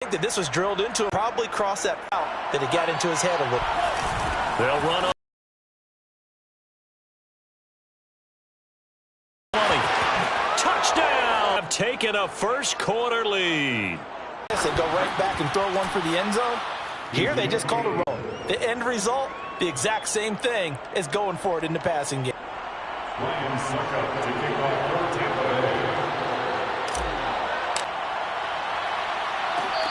think that this was drilled into him. Probably crossed that out that it got into his head a little. They'll run on. Touchdown! Taking a first quarter lead. They go right back and throw one for the end zone. Here they just called a roll. The end result, the exact same thing as going for it in the passing game. Lions suck up to kick off for Tampa Bay.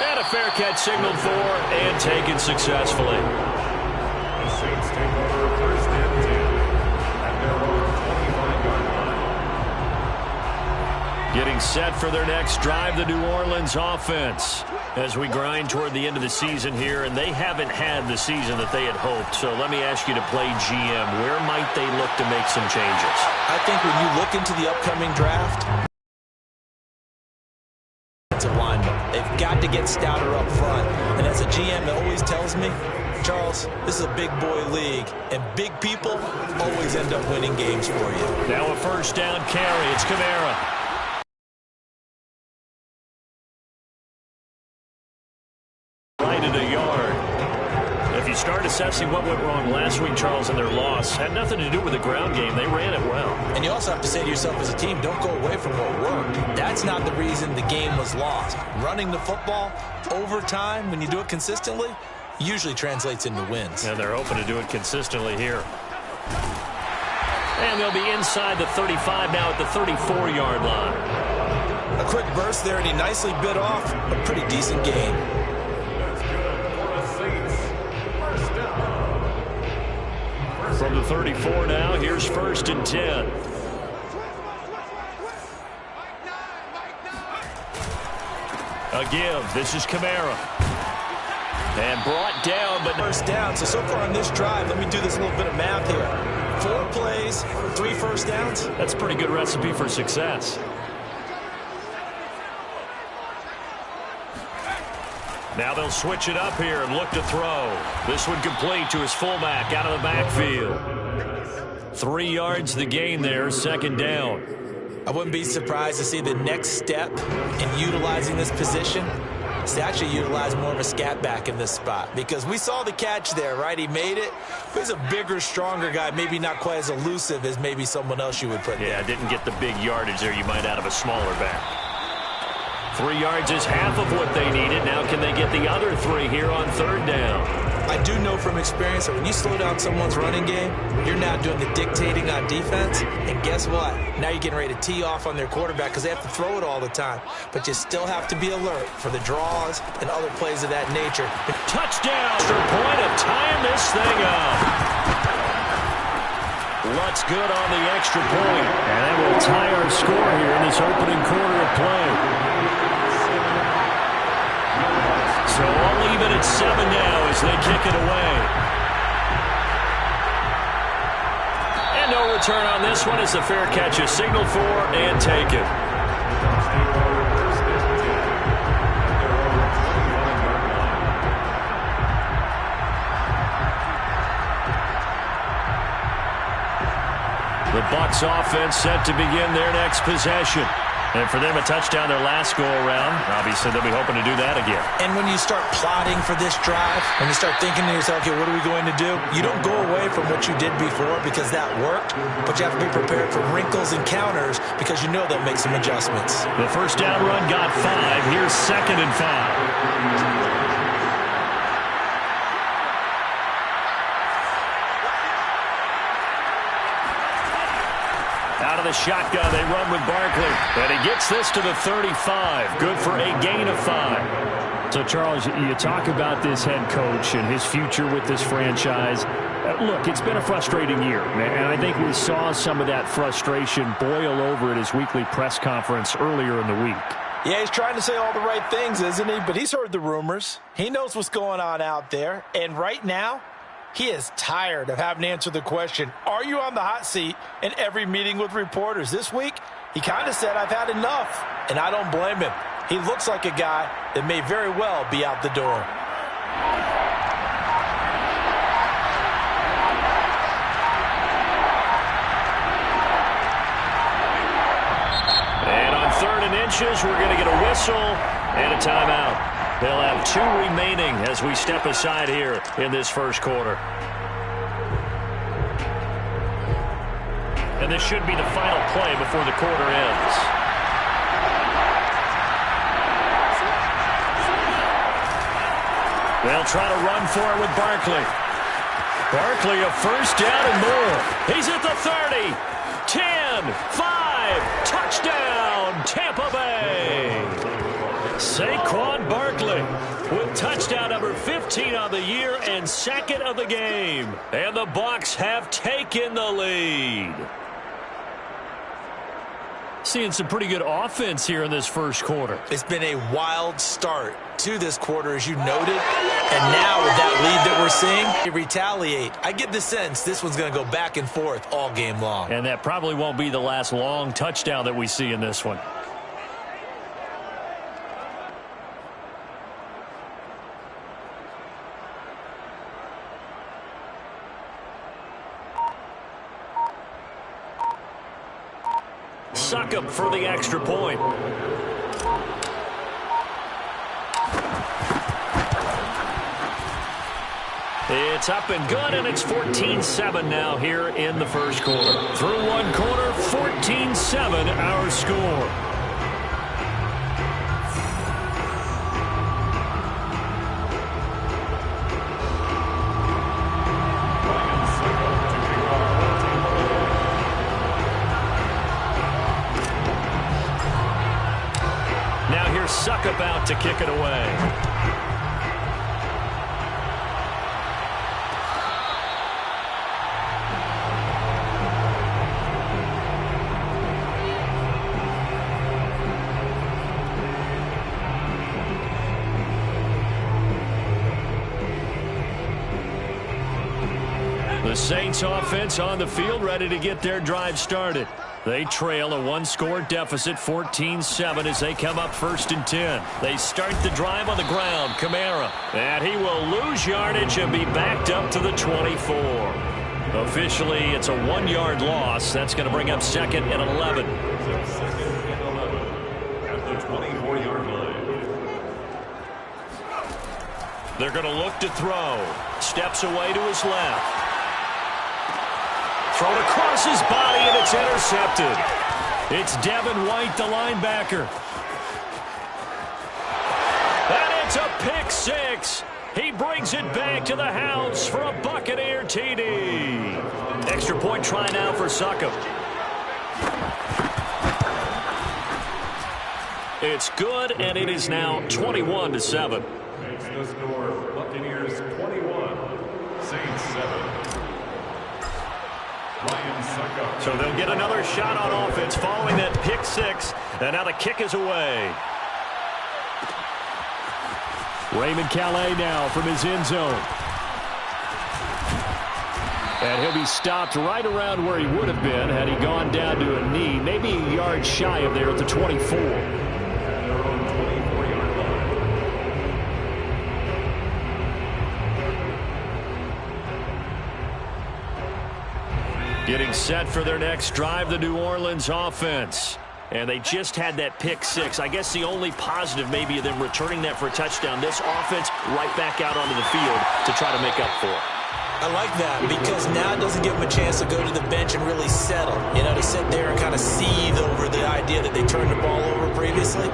And a fair catch signaled for and taken successfully. The Saints take over first and 10 at their own 25-yard line. Getting set for their next drive, the New Orleans offense. As we grind toward the end of the season here, and they haven't had the season that they had hoped. So let me ask you to play GM. Where might they look to make some changes? I think when you look into the upcoming draft, lineman, they've got to get stouter up front. And as a GM that always tells me, Charles, this is a big boy league, and big people always end up winning games for you. Now a first down carry. It's Kamara. Right at a yard. If you start assessing what went wrong last week, Charles, in their loss, had nothing to do with the ground game. They ran it well. And you also have to say to yourself as a team, don't go away from what worked. That's not the reason the game was lost. Running the football over time, when you do it consistently, usually translates into wins. And they're hoping to do it consistently here. And they'll be inside the 35 now at the 34-yard line. A quick burst there, and he nicely bit off a pretty decent gain. From the 34 now, here's first and 10. A give. This is Kamara. And brought down, but first down. So far on this drive, let me do this little bit of math here. 4 plays, 3 first downs. That's a pretty good recipe for success. Now they'll switch it up here and look to throw. This one complete to his fullback out of the backfield. 3 yards the gain there, second down. I wouldn't be surprised to see the next step in utilizing this position is to actually utilize more of a scat back in this spot. Because we saw the catch there, right? He made it. He's a bigger, stronger guy, maybe not quite as elusive as maybe someone else you would put there. Yeah, didn't get the big yardage there you might out of a smaller back. 3 yards is half of what they needed. Now can they get the other 3 here on third down? I do know from experience that when you slow down someone's running game, you're now doing the dictating on defense. And guess what? Now you're getting ready to tee off on their quarterback because they have to throw it all the time. But you still have to be alert for the draws and other plays of that nature. Touchdown! Extra point of tying this thing up. Lutz good on the extra point. And that will tie our score here in this opening quarter of play. So all even at 7 now as they kick it away. And no return on this one as the fair catch is signaled for and taken. The Bucs offense set to begin their next possession. And for them, a touchdown their last go-around. Obviously, they'll be hoping to do that again. And when you start plotting for this drive, when you start thinking to yourself, okay, what are we going to do? You don't go away from what you did before because that worked, but you have to be prepared for wrinkles and counters because you know they'll make some adjustments. The first down run got 5. Here's second and 5. Out of the shotgun, they run with Barkley. And he gets this to the 35. Good for a gain of 5. So, Charles, you talk about this head coach and his future with this franchise. Look, it's been a frustrating year, and I think we saw some of that frustration boil over at his weekly press conference earlier in the week. Yeah, he's trying to say all the right things, isn't he? But he's heard the rumors. He knows what's going on out there. And right now, he is tired of having to answer the question, are you on the hot seat in every meeting with reporters? This week, he kind of said, I've had enough, and I don't blame him. He looks like a guy that may very well be out the door. And on 3rd and inches, we're going to get a whistle and a timeout. They'll have 2 remaining as we step aside here in this first quarter. And this should be the final play before the quarter ends. They'll try to run for it with Barkley. Barkley a first down and more. He's at the 30. 10, 5, touchdown, Tampa Bay. Saquon Barkley with touchdown number 15 on the year and 2nd of the game. And the Bucs have taken the lead. Seeing some pretty good offense here in this first quarter. It's been a wild start to this quarter, as you noted. And now with that lead that we're seeing, they retaliate. I get the sense this one's going to go back and forth all game long. And that probably won't be the last long touchdown that we see in this one. Succop for the extra point. It's up and good, and it's 14-7 now here in the first quarter. Through one quarter, 14-7 our score. Succop out to kick it away. The Saints offense on the field, ready to get their drive started. They trail a 1-score deficit, 14-7, as they come up 1st and 10. They start the drive on the ground. Kamara. And he will lose yardage and be backed up to the 24. Officially, it's a 1-yard loss. That's going to bring up 2nd and 11. At the 24-yard line. They're going to look to throw. Steps away to his left. Thrown across his body, and it's intercepted. It's Devin White, the linebacker. And it's a pick 6. He brings it back to the house for a Buccaneer TD. Extra point try now for Succop. It's good, and it is now 21-7. Makes the score Buccaneers 21, Saints 7. So they'll get another shot on offense following that pick 6. And now the kick is away. Raymond Calais now from his end zone. And he'll be stopped right around where he would have been had he gone down to a knee, maybe a yard shy of there at the 24. Getting set for their next drive, the New Orleans offense. And they just had that pick 6. I guess the only positive maybe of them returning that for a touchdown. This offense right back out onto the field to try to make up for it. I like that because now it doesn't give them a chance to go to the bench and really settle. You know, to sit there and kind of seethe over the idea that they turned the ball over previously.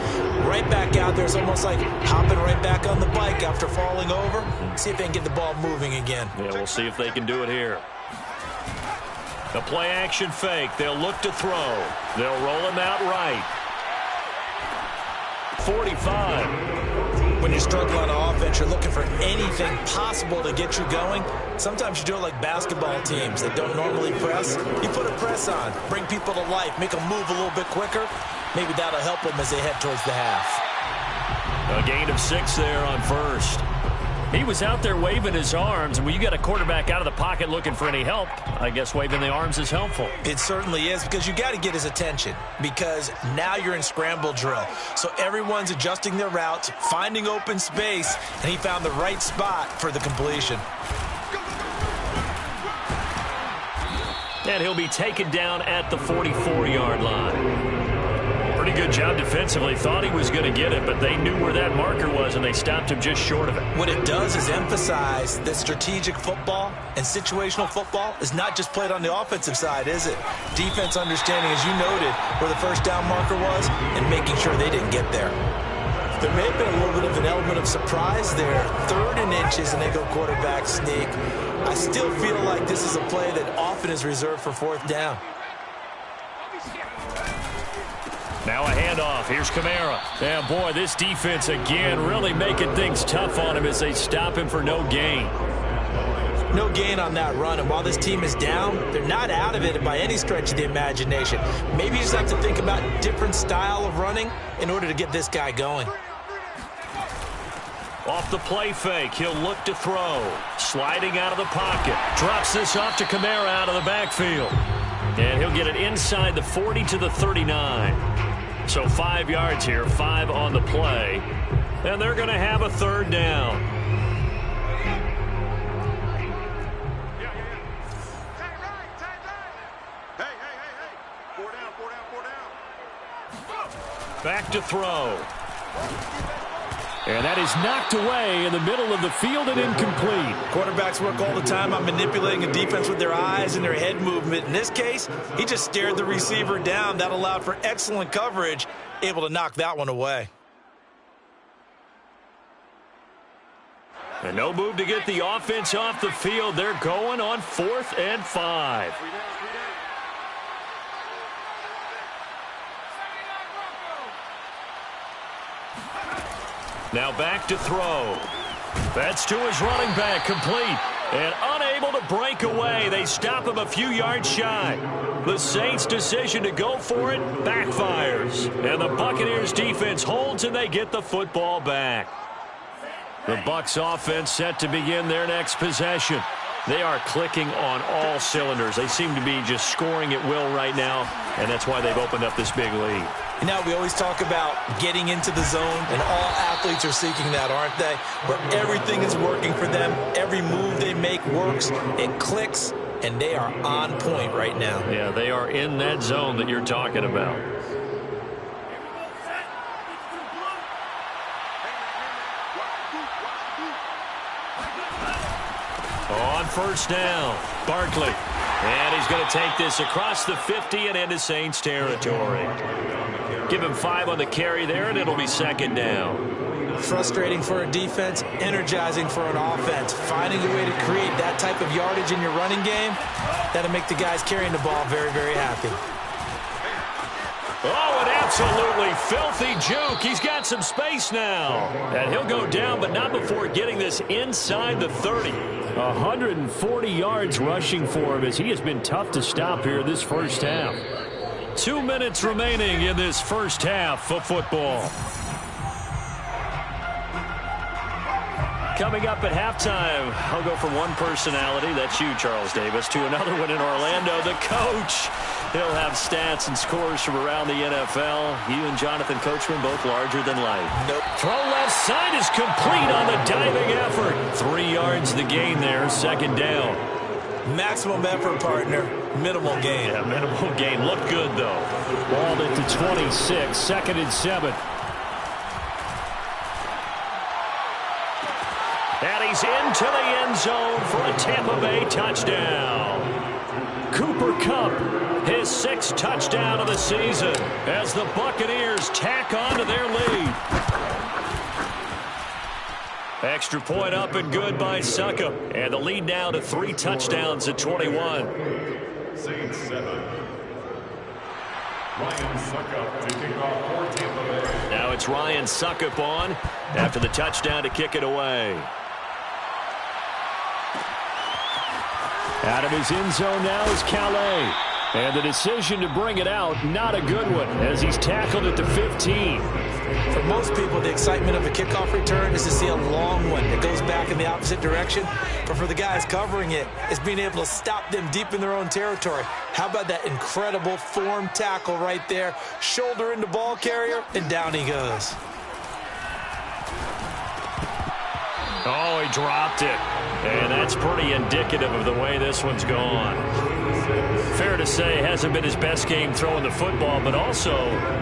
Right back out there, it's almost like hopping right back on the bike after falling over. See if they can get the ball moving again. Yeah, we'll see if they can do it here. The play-action fake. They'll look to throw. They'll roll him out right. 45. When you struggle on offense, you're looking for anything possible to get you going. Sometimes you do it like basketball teams that don't normally press. You put a press on, bring people to life, make them move a little bit quicker. Maybe that'll help them as they head towards the half. A gain of 6 there on first. He was out there waving his arms, and when you get a quarterback out of the pocket looking for any help, I guess waving the arms is helpful. It certainly is, because you got to get his attention, because now you're in scramble drill. So everyone's adjusting their routes, finding open space, and he found the right spot for the completion. And he'll be taken down at the 44-yard line. Pretty good job defensively. Thought he was going to get it, but they knew where that marker was, and they stopped him just short of it. What it does is emphasize that strategic football and situational football is not just played on the offensive side, is it? Defense understanding, as you noted, where the first down marker was and making sure they didn't get there. There may have been a little bit of an element of surprise there. 3rd and inches, and they go quarterback sneak. I still feel like this is a play that often is reserved for 4th down. Now a handoff. Here's Kamara. Yeah, boy, this defense again really making things tough on him as they stop him for no gain. No gain on that run, and while this team is down, they're not out of it by any stretch of the imagination. Maybe you just have to think about different style of running in order to get this guy going. Off the play fake, he'll look to throw. Sliding out of the pocket. Drops this off to Kamara out of the backfield. And he'll get it inside the 40 to the 39. So 5 yards here, 5 on the play. And they're going to have a 3rd down. Back to throw. And that is knocked away in the middle of the field and incomplete. Quarterbacks work all the time on manipulating a defense with their eyes and their head movement. In this case, he just stared the receiver down. That allowed for excellent coverage, able to knock that one away. And no move to get the offense off the field. They're going on 4th and 5. Now back to throw. That's to his running back, complete. And unable to break away. They stop him a few yards shy. The Saints' decision to go for it backfires. And the Buccaneers' defense holds, and they get the football back. The Bucs offense set to begin their next possession. They are clicking on all cylinders. They seem to be just scoring at will right now, and that's why they've opened up this big lead. You know, we always talk about getting into the zone, and all athletes are seeking that, aren't they? Where everything is working for them, every move they make works, it clicks, and they are on point right now. Yeah, they are in that zone that you're talking about. On 1st down, Barkley. And he's going to take this across the 50 and into Saints territory. Give him 5 on the carry there, and it'll be 2nd down. Frustrating for a defense, energizing for an offense. Finding a way to create that type of yardage in your running game, that'll make the guys carrying the ball very, very happy. Oh, an absolutely filthy juke. He's got some space now. And he'll go down, but not before getting this inside the 30. 140 yards rushing for him as he has been tough to stop here this first half. 2 minutes remaining in this first half of football. Coming up at halftime, I'll go from one personality, that's you, Charles Davis, to another one in Orlando, the coach. He'll have stats and scores from around the NFL. You and Jonathan Coachman both larger than life. Nope. Throw left side is complete on the diving effort. 3 yards the gain there, 2nd down. Maximum effort, partner. Minimal gain. Yeah, minimal gain. Looked good, though. Balled it to 26, 2nd and 7. And he's into the end zone for a Tampa Bay touchdown. Cooper Kupp, his 6th touchdown of the season as the Buccaneers tack on to their lead. Extra point up and good by Succop. And the lead now to 3 touchdowns at 21. Saints 7. Ryan Succop to kick off for Tampa Bay. Now it's Ryan Succop on after the touchdown to kick it away. Out of his end zone now is Calais. And the decision to bring it out, not a good one, as he's tackled at the 15. For most people, the excitement of a kickoff return is to see a long one that goes back in the opposite direction. But for the guys covering it, it's being able to stop them deep in their own territory. How about that incredible form tackle right there? Shoulder into ball carrier, and down he goes. Oh, he dropped it. And that's pretty indicative of the way this one's gone. Fair to say, hasn't been his best game throwing the football, but also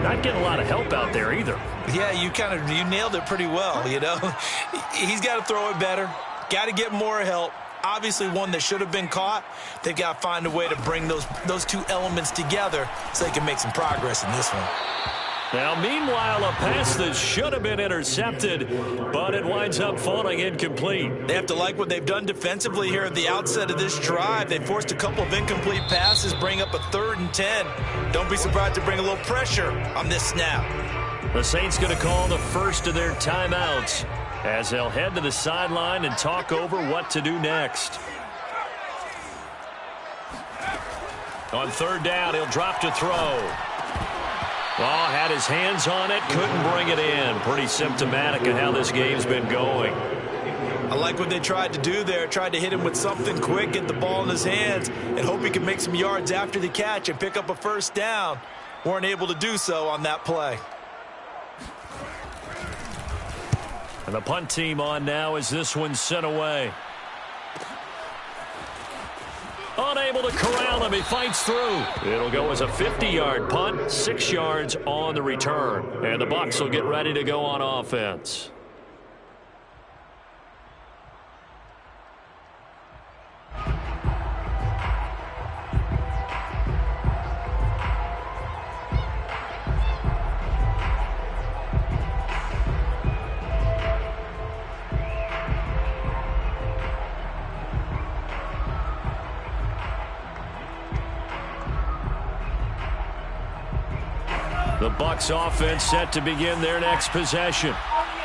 not getting a lot of help out there either. Yeah, you nailed it pretty well, you know. He's got to throw it better, got to get more help. Obviously one that should have been caught. They've got to find a way to bring those two elements together so they can make some progress in this one. Now, meanwhile, a pass that should have been intercepted, but it winds up falling incomplete. They have to like what they've done defensively here at the outset of this drive. They forced a couple of incomplete passes, bring up a 3rd and 10. Don't be surprised to bring a little pressure on this snap. The Saints going to call the first of their timeouts as they'll head to the sideline and talk over what to do next. On 3rd down, he'll drop to throw. Oh, had his hands on it, couldn't bring it in. Pretty symptomatic of how this game's been going. I like what they tried to do there. Tried to hit him with something quick, get the ball in his hands, and hope he can make some yards after the catch and pick up a 1st down. Weren't able to do so on that play. And the punt team on now as this one's sent away. Unable to corral him. He fights through. It'll go as a 50-yard punt, 6 yards on the return. And the Bucs will get ready to go on offense. The Bucs offense set to begin their next possession.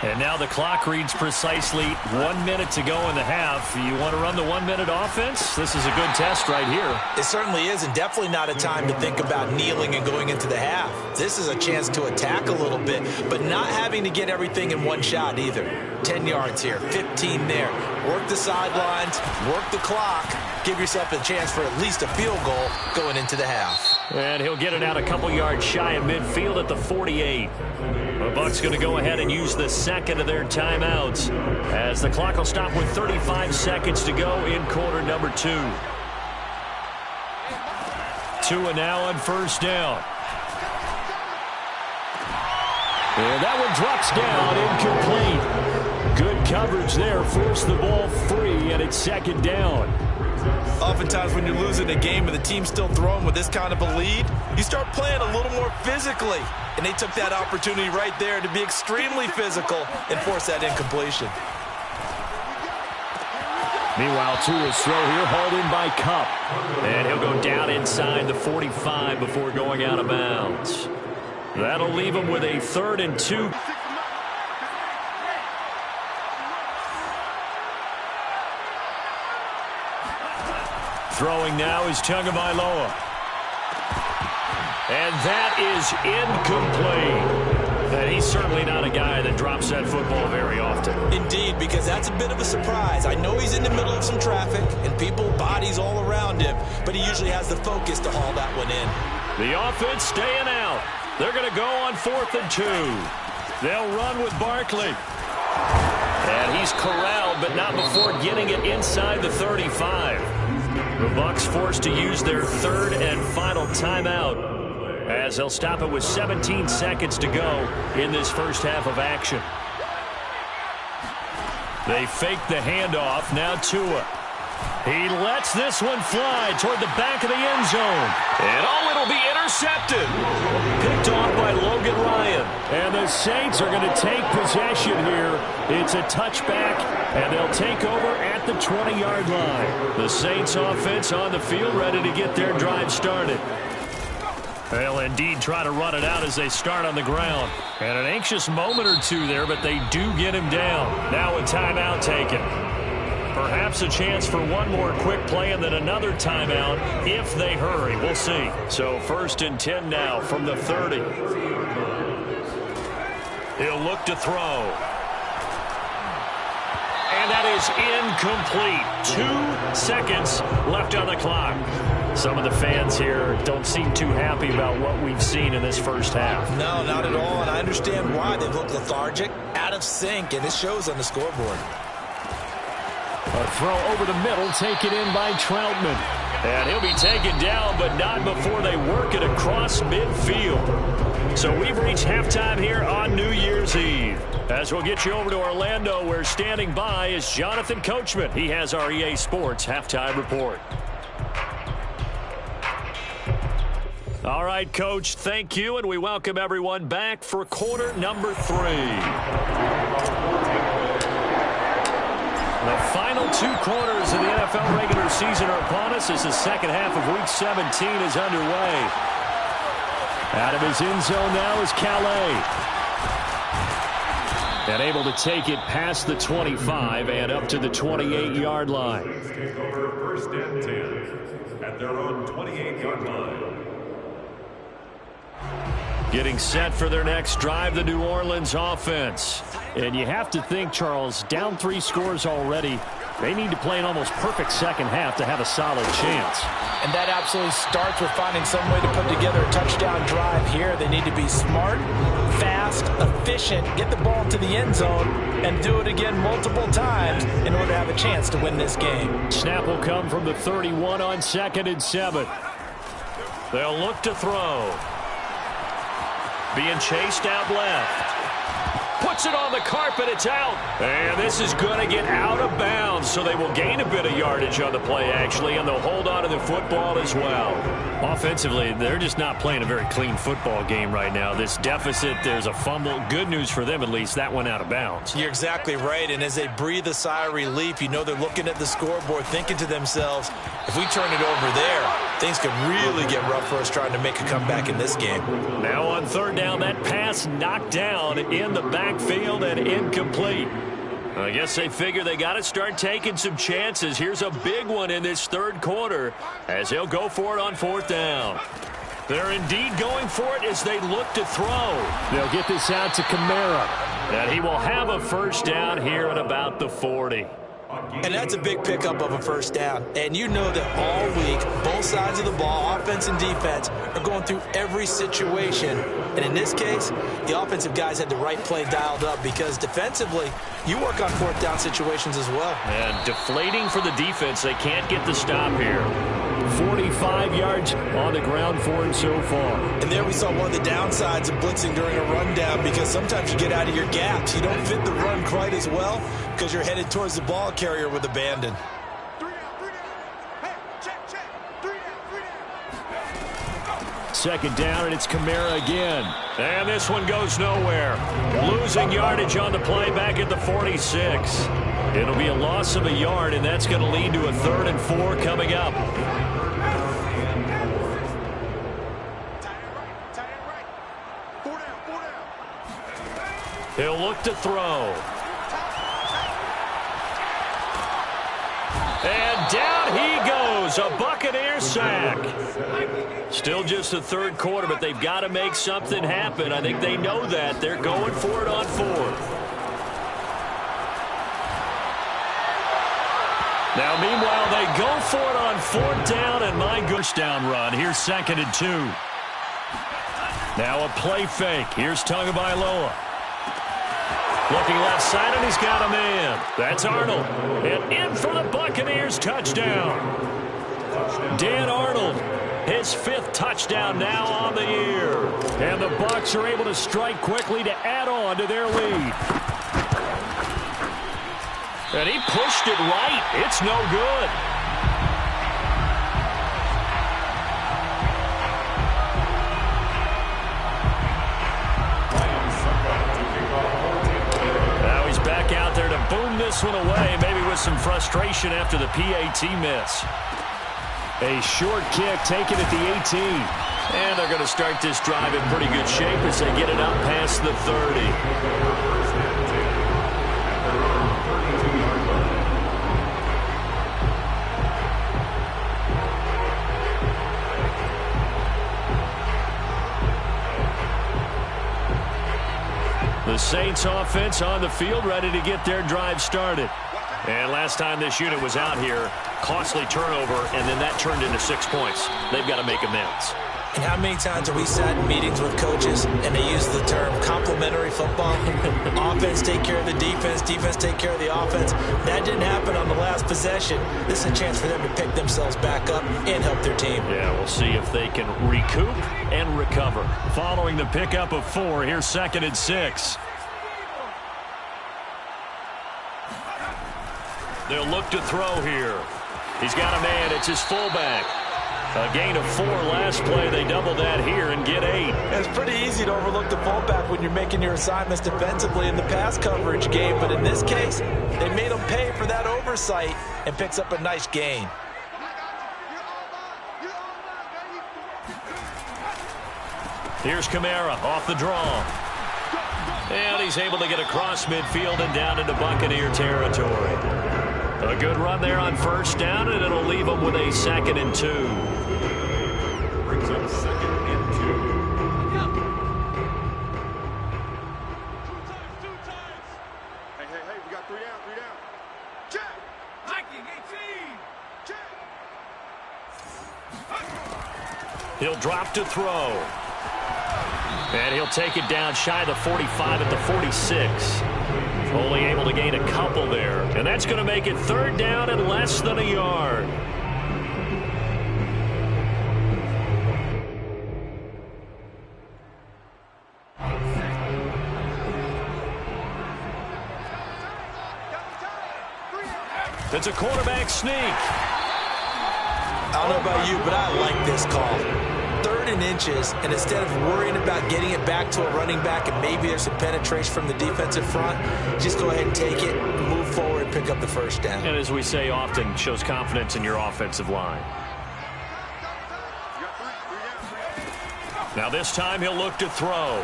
And now the clock reads precisely 1 minute to go in the half. You want to run the 1-minute offense? This is a good test right here. It certainly is, and definitely not a time to think about kneeling and going into the half. This is a chance to attack a little bit, but not having to get everything in one shot either. 10 yards here, 15 there. Work the sidelines, work the clock. Give yourself a chance for at least a field goal going into the half. And he'll get it out a couple yards shy of midfield at the 48. The Bucs going to go ahead and use the second of their timeouts as the clock will stop with 35 seconds to go in quarter number 2. Tua now on 1st down. And that one drops down, incomplete. Good coverage there, forced the ball free, and it's 2nd down. Oftentimes when you're losing a game and the team's still throwing with this kind of a lead, you start playing a little more physically. And they took that opportunity right there to be extremely physical and force that incompletion. Meanwhile, Tua's throw here hauled in by Kupp. And he'll go down inside the 45 before going out of bounds. That'll leave him with a 3rd and 2. Throwing now is Tagovailoa. And that is incomplete. And he's certainly not a guy that drops that football very often. Indeed, because that's a bit of a surprise. I know he's in the middle of some traffic and people, bodies all around him, but he usually has the focus to haul that one in. The offense staying out. They're going to go on 4th and 2. They'll run with Barkley. And he's corralled, but not before getting it inside the 35. The Bucs forced to use their 3rd and final timeout as they'll stop it with 17 seconds to go in this first half of action. They fake the handoff. Now Tua. He lets this one fly toward the back of the end zone. And it'll be intercepted. Picked off by Logan Ryan. And the Saints are going to take possession here. It's a touchback, and they'll take over at the 20-yard line. The Saints offense on the field ready to get their drive started. They'll indeed try to run it out as they start on the ground. And an anxious moment or two there, but they do get him down. Now a timeout taken. Perhaps a chance for one more quick play and then another timeout if they hurry. We'll see. So 1st and 10 now from the 30. He'll look to throw. And that is incomplete. 2 seconds left on the clock. Some of the fans here don't seem too happy about what we've seen in this first half. No, not at all, and I understand why. They look lethargic, out of sync, and it shows on the scoreboard. A throw over the middle, taken in by Troutman. And he'll be taken down, but not before they work it across midfield. So we've reached halftime here on New Year's Eve. As we'll get you over to Orlando, where standing by is Jonathan Coachman. He has our EA Sports halftime report. All right, Coach, thank you, and we welcome everyone back for quarter number 3. The final 2 quarters of the NFL regular season are upon us as the second half of Week 17 is underway. Out of his end zone now is Calais. And able to take it past the 25 and up to the 28-yard line. Take over first and 10 at their own 28-yard line. Getting set for their next drive, the New Orleans offense. And you have to think, Charles, down 3 scores already. They need to play an almost perfect second half to have a solid chance. And that absolutely starts with finding some way to put together a touchdown drive here. They need to be smart, fast, efficient, get the ball to the end zone, and do it again multiple times in order to have a chance to win this game. Snap will come from the 31 on 2nd and 7. They'll look to throw. Being chased out left. Puts it on the carpet. It's out. And this is going to get out of bounds, so they will gain a bit of yardage on the play, actually, and they'll hold on to the football as well. Offensively, they're just not playing a very clean football game right now. This deficit, there's a fumble. Good news for them, at least. That went out of bounds. You're exactly right, and as they breathe a sigh of relief, you know they're looking at the scoreboard, thinking to themselves, if we turn it over there, things could really get rough for us trying to make a comeback in this game. Now on 3rd down, that pass knocked down in the backfield and incomplete. I guess they figure they got to start taking some chances. Here's a big one in this 3rd quarter as they'll go for it on 4th down. They're indeed going for it as they look to throw. They'll get this out to Kamara. And he will have a 1st down here at about the 40. And that's a big pickup of a 1st down. And you know that all week, both sides of the ball, offense and defense, are going through every situation. And in this case, the offensive guys had the right play dialed up because defensively, you work on 4th down situations as well. And deflating for the defense. They can't get the stop here. 45 yards on the ground for him so far. And there we saw one of the downsides of blitzing during a rundown because sometimes you get out of your gaps. You don't fit the run quite as well because you're headed towards the ball carrier with abandon. 3 down, 3 down. Hey, check. 3 down, 3 down. 2nd down, and it's Kamara again. And this one goes nowhere. Losing yardage on the play back at the 46. It'll be a loss of a yard, and that's going to lead to a 3rd and 4 coming up. He'll look to throw. And down he goes. A Buccaneer sack. Still just the 3rd quarter, but they've got to make something happen. I think they know that. They're going for it on 4th. Now, meanwhile, they go for it on 4th down, and my goodness, down run. Here's 2nd and 2. Now a play fake. Here's Tagovailoa. Looking left side, and he's got a man. That's Arnold. And in for the Buccaneers touchdown. Dan Arnold, his 5th touchdown now on the year. And the Bucs are able to strike quickly to add on to their lead. And he pushed it right. It's no good. Now he's back out there to boom this one away, maybe with some frustration after the PAT miss. A short kick taken at the 18. And they're going to start this drive in pretty good shape as they get it up past the 30. The Saints offense on the field ready to get their drive started. And last time this unit was out here, costly turnover, and then that turned into 6 points. They've got to make amends. And how many times have we sat in meetings with coaches and they use the term complementary football? Offense take care of the defense, defense take care of the offense. That didn't happen on the last possession. This is a chance for them to pick themselves back up and help their team. Yeah, we'll see if they can recoup and recover. Following the pickup of 4, here's 2nd and 6. They'll look to throw here. He's got a man. It's his fullback. A gain of 4 last play. They double that here and get 8. It's pretty easy to overlook the fullback when you're making your assignments defensively in the pass coverage game. But in this case, they made him pay for that oversight and picks up a nice gain. Here's Kamara off the draw. And he's able to get across midfield and down into Buccaneer territory. A good run there on 1st down, and it'll leave them with a 2nd and 2. Brings up 2nd and 2. Hey, we got 3 down, 3 down. Check! Hiking 18! Check! He'll drop to throw. And he'll take it down shy of the 45 at the 46. Only able to gain a couple there. And that's going to make it 3rd down and less than a yard. It's a quarterback sneak. I don't know about you, but I like this call. 3rd and inches, and instead of worrying about getting it back to a running back and maybe there's some penetration from the defensive front, just go ahead and take it, move forward, and pick up the 1st down. And as we say often, shows confidence in your offensive line. Now this time he'll look to throw.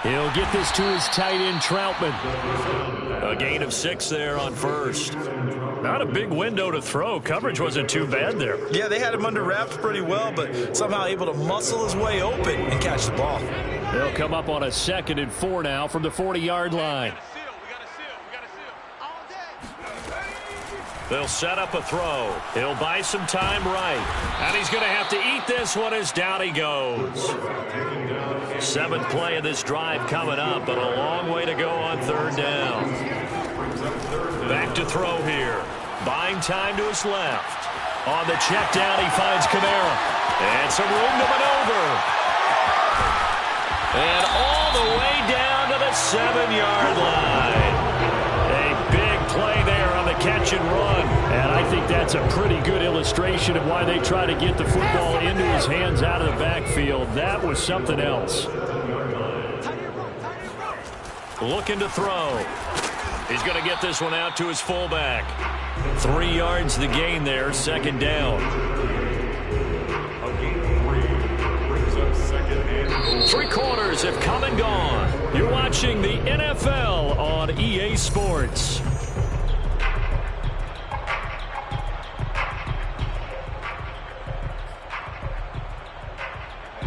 He'll get this to his tight end, Troutman. A gain of 6 there on 1st. Not a big window to throw. Coverage wasn't too bad there. Yeah, they had him under wraps pretty well, but somehow able to muscle his way open and catch the ball. They'll come up on a 2nd and 4 now from the 40-yard line. They'll set up a throw. He'll buy some time right. And he's going to have to eat this one as down he goes. 7th play of this drive coming up, but a long way to go on 3rd down. Back to throw here. Buying time to his left. On the check down, he finds Kamara. And some room to maneuver. And all the way down to the 7-yard line. A big play there on the catch and run. And I think that's a pretty good illustration of why they try to get the football into his hands out of the backfield. That was something else. Looking to throw. He's going to get this one out to his fullback. 3 yards the gain there, 2nd down. 3 quarters have come and gone. You're watching the NFL on EA Sports.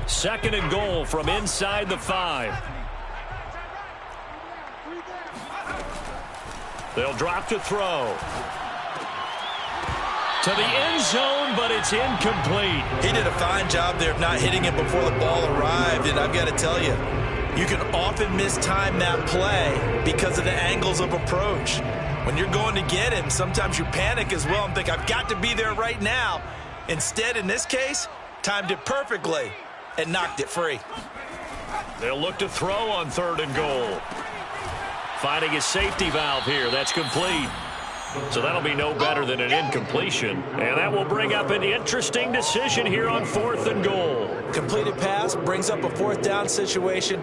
Second and goal from inside the 5. They'll drop to throw. To the end zone, but it's incomplete. He did a fine job there of not hitting it before the ball arrived, and I've got to tell you, you can often mistime that play because of the angles of approach. When you're going to get him, sometimes you panic as well and think, I've got to be there right now. Instead, in this case, timed it perfectly and knocked it free. They'll look to throw on 3rd and goal. Finding his safety valve here. That's complete. So that'll be no better than an incompletion. And that will bring up an interesting decision here on 4th and goal. Completed pass brings up a 4th down situation.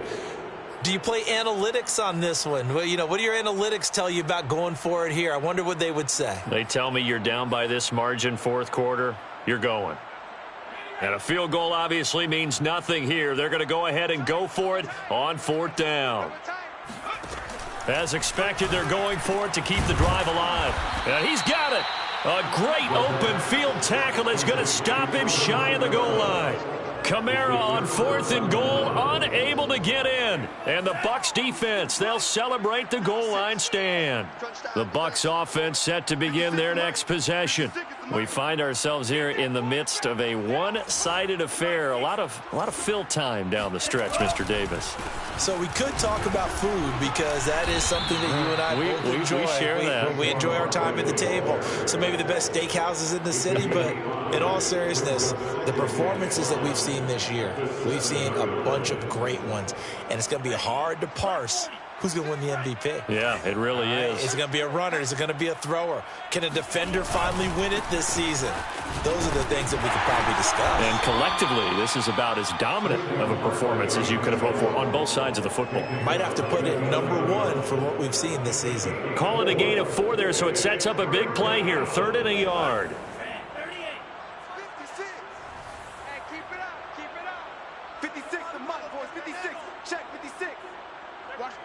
Do you play analytics on this one? Well, what do your analytics tell you about going for it here? I wonder what they would say. They tell me you're down by this margin 4th quarter, you're going. And a field goal obviously means nothing here. They're going to go ahead and go for it on 4th down. As expected, they're going for it to keep the drive alive. And he's got it. A great open field tackle that's going to stop him shy of the goal line. Kamara on 4th and goal, unable to get in. And the Bucs defense, they'll celebrate the goal line stand. The Bucs offense set to begin their next possession. We find ourselves here in the midst of a one-sided affair. A lot of fill time down the stretch, Mr. Davis. So we could talk about food because that is something that you and I both enjoy. We share that. We enjoy our time at the table. So maybe the best steakhouses in the city, but in all seriousness, the performances that we've seen this year, we've seen a bunch of great ones, and it's going to be hard to parse who's going to win the MVP. Yeah, it really is. Is it going to be a runner? Is it going to be a thrower? Can a defender finally win it this season? Those are the things that we could probably discuss. And collectively, this is about as dominant of a performance as you could have hoped for on both sides of the football. Might have to put it #1 for what we've seen this season. Call it a gain of 4 there, so it sets up a big play here. 3rd and a yard.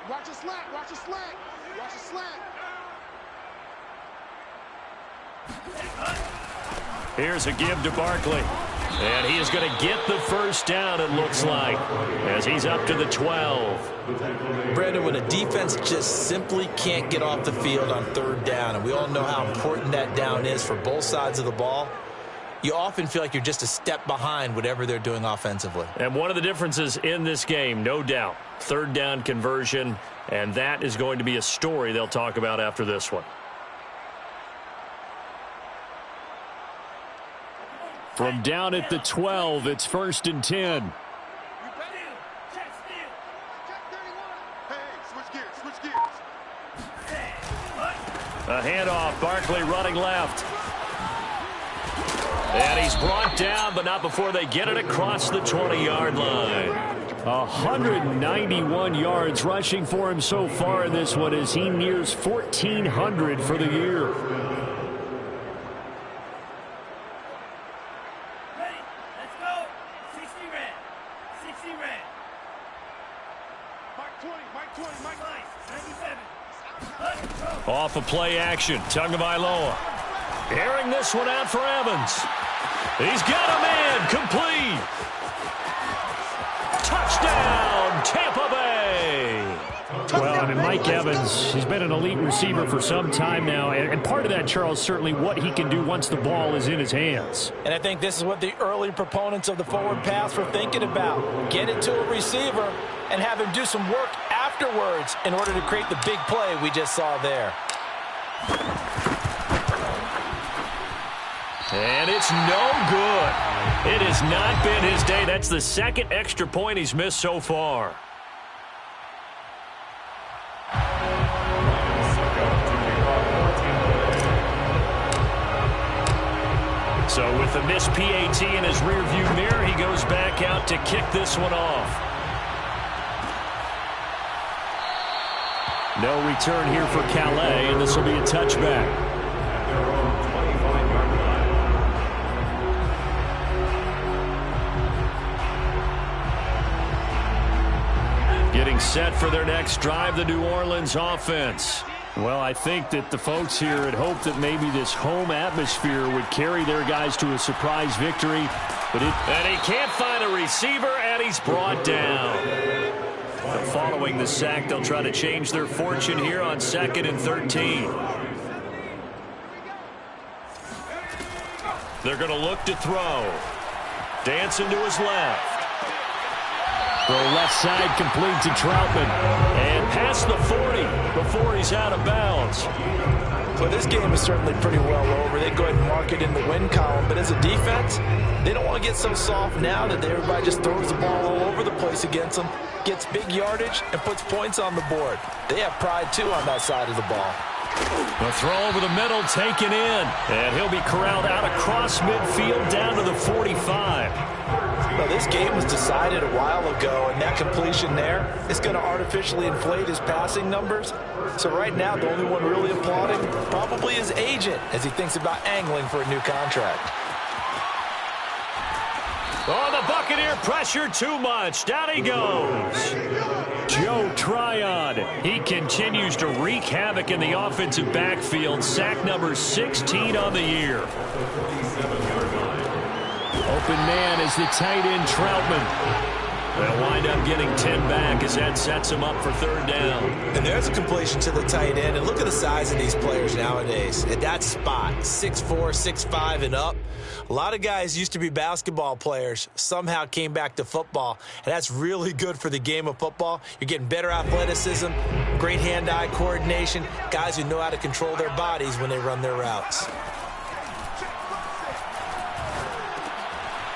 Watch a slant. Watch a slant. Watch a slant. Here's a give to Barkley. And he is going to get the first down, it looks like, as he's up to the 12. Brandon, when a defense just simply can't get off the field on 3rd down, and we all know how important that down is for both sides of the ball, you often feel like you're just a step behind whatever they're doing offensively. And one of the differences in this game, no doubt, 3rd down conversion, and that is going to be a story they'll talk about after this one. From down at the 12, it's 1st and 10. A handoff, Barkley running left. And he's brought down, but not before they get it across the 20-yard line. 191 yards rushing for him so far in this one as he nears 1,400 for the year. Ready, let's go. 60 red. 60 red. Mike 20, Mike 20, Mike 97. Off of play action, Tagovailoa. Airing this one out for Evans. He's got a man, complete. Touchdown, Tampa Bay. Well, I mean, Mike Evans, he's been an elite receiver for some time now, and part of that, Charles, certainly what he can do once the ball is in his hands. And I think this is what the early proponents of the forward pass were thinking about. Get it to a receiver and have him do some work afterwards in order to create the big play we just saw there. And it's no good. It has not been his day. That's the 2nd extra point he's missed so far. So with the missed PAT in his rearview mirror, he goes back out to kick this one off. No return here for Calais, and this will be a touchback. Getting set for their next drive, the New Orleans offense. Well, I think that the folks here had hoped that maybe this home atmosphere would carry their guys to a surprise victory. And he can't find a receiver, and he's brought down. But following the sack, they'll try to change their fortune here on 2nd and 13. They're going to look to throw. Dancing to his left. Throw left side complete to Troutman. And past the 40 before he's out of bounds. Well, this game is certainly pretty well over. They go ahead and mark it in the win column. But as a defense, they don't want to get so soft now that everybody just throws the ball all over the place against them, gets big yardage, and puts points on the board. They have pride, too, on that side of the ball. The throw over the middle taken in. And he'll be corralled out across midfield down to the 45. Well, this game was decided a while ago, and that completion there is going to artificially inflate his passing numbers. So right now, the only one really applauding probably his agent as he thinks about angling for a new contract. Oh, the Buccaneer pressure too much. Down he goes. Joe Tryon. He continues to wreak havoc in the offensive backfield. Sack number 16 on the year. Open man is the tight end Troutman. They'll wind up getting 10 back as that sets him up for third down. And there's a completion to the tight end. And look at the size of these players nowadays. At that spot, 6'4", 6'5", and up. A lot of guys used to be basketball players, somehow came back to football. And that's really good for the game of football. You're getting better athleticism, great hand-eye coordination, guys who know how to control their bodies when they run their routes.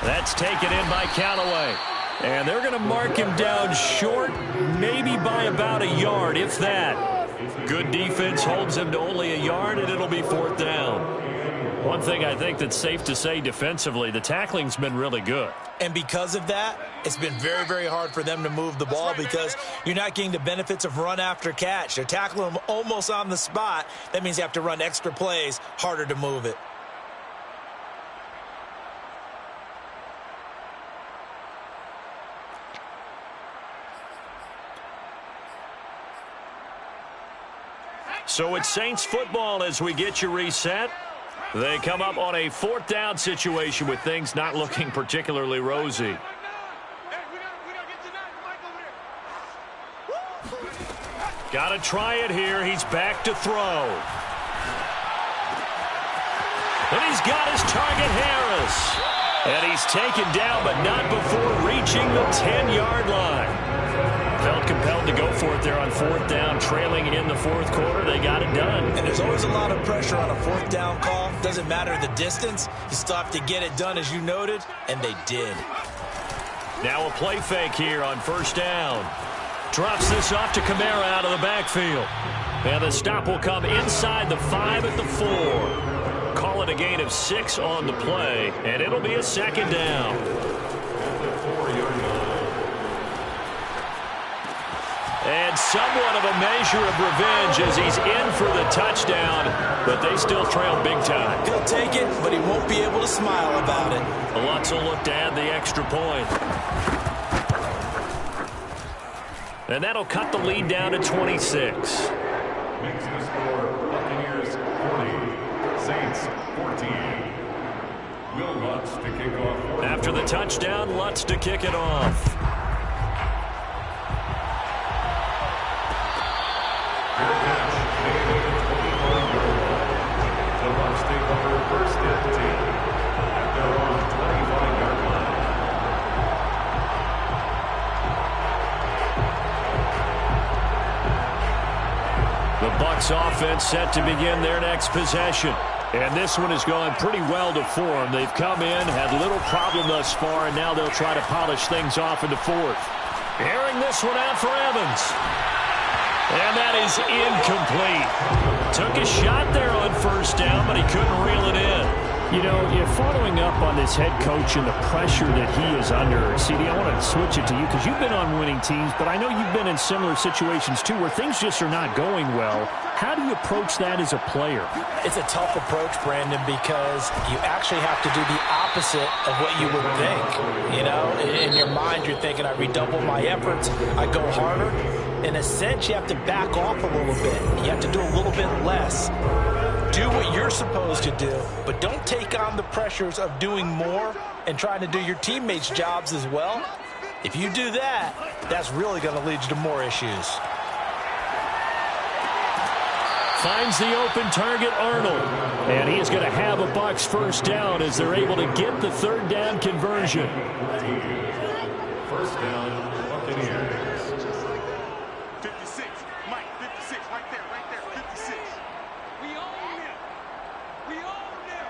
That's taken in by Callaway. And they're going to mark him down short, maybe by about a yard, if that. Good defense holds him to only a yard, and it'll be fourth down. One thing I think that's safe to say defensively, the tackling's been really good. And because of that, it's been very, very hard for them to move the ball because you're not getting the benefits of run after catch. They're tackling them almost on the spot. That means you have to run extra plays, harder to move it. So it's Saints football as we get you reset. They come up on a fourth down situation with things not looking particularly rosy. Got to try it here. He's back to throw. And he's got his target, Harris. And he's taken down, but not before reaching the 10-yard line. Felt compelled to go for it there on fourth down, trailing in the fourth quarter. They got it done. And there's always a lot of pressure on a fourth down call. Doesn't matter the distance. You still have to get it done, as you noted, and they did. Now a play fake here on first down. Drops this off to Kamara out of the backfield. And the stop will come inside the 5 at the 4. Call it a gain of 6 on the play, and it'll be a second down. And somewhat of a measure of revenge as he's in for the touchdown, but they still trail big time. He'll take it, but he won't be able to smile about it. Lutz will look to add the extra point. And that'll cut the lead down to 26. Makes the score Buccaneers 40, Saints 14. Will Lutz to kick off. After the touchdown, Lutz to kick it off. The Bucs offense set to begin their next possession. And this one has gone pretty well to form. They've come in, had little problem thus far, and now they'll try to polish things off in the fourth. Airing this one out for Evans. And that is incomplete. Took a shot there on first down, but he couldn't reel it in. You know, you're following up on this head coach and the pressure that he is under. CD, I want to switch it to you because you've been on winning teams, but I know you've been in similar situations too where things just are not going well. How do you approach that as a player? It's a tough approach, Brandon, because you actually have to do the opposite of what you would think. You know, in your mind, you're thinking, I redouble my efforts, I go harder. In a sense, you have to back off a little bit. You have to do a little bit less. Do what you're supposed to do, but don't take on the pressures of doing more and trying to do your teammates' jobs as well. If you do that, that's really going to lead you to more issues. Finds the open target, Arnold. And he is going to have a Bucs first down as they're able to get the third down conversion. First down, Buccaneers. 56, Mike, 56, right there, 56. We own him. We own him.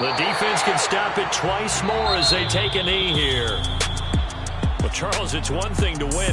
The defense can stop it twice more as they take a knee here. Well, Charles, it's one thing to win.